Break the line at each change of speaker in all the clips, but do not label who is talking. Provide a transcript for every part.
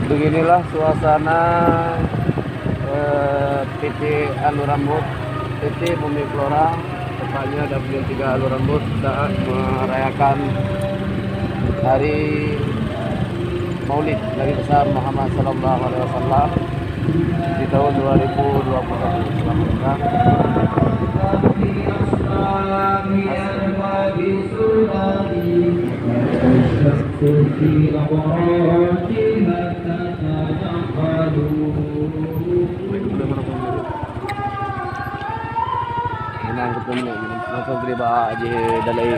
Beginilah suasana PT Alur Rambut, PT Bumi Flora, tepatnya W3 Alur Rambut saat merayakan hari Maulid Nabi besar Muhammad Sallallahu Alaihi Wasallam di tahun 2021. Selamat datang. Ini hukumnya, langsung beri aja dalai.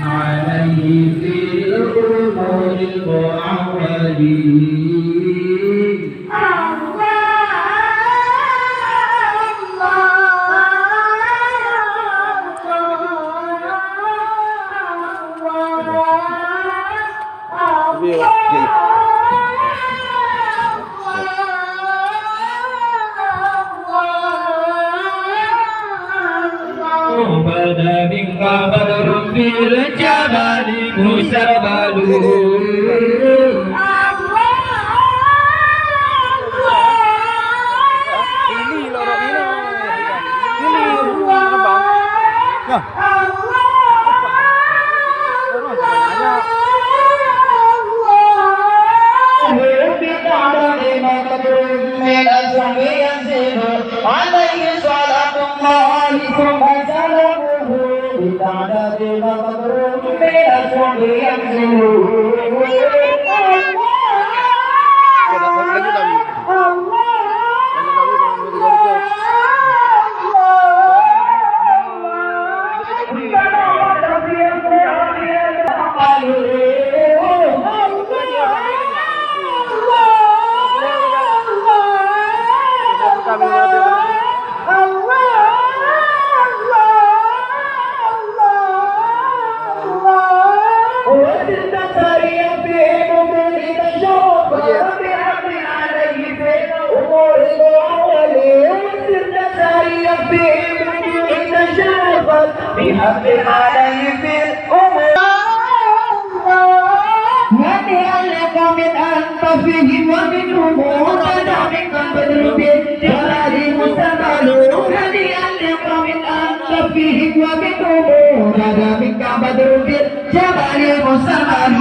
عليه في الأمور المعولين بدا منك بدر في الجبل مسربل
Ini lorok ini. Ini abang. Ya.
عليه صلاة الله ثم سلامه بتعداد مضروب من الصبر بحق عليه في الأمور هنيئا لك من أنت فيه ومنهم وطلع منك بدر بالجلال مستقبل هنيئا لك من أنت فيه ومنهم وطلع منك بدر بالجلال مستقبل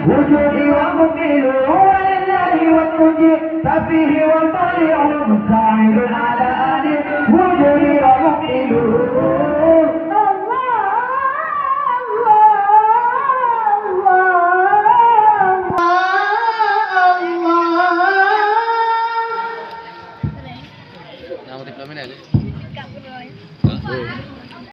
وجودي ومقيل ولله والمجيب ففيه وطلع مساعد على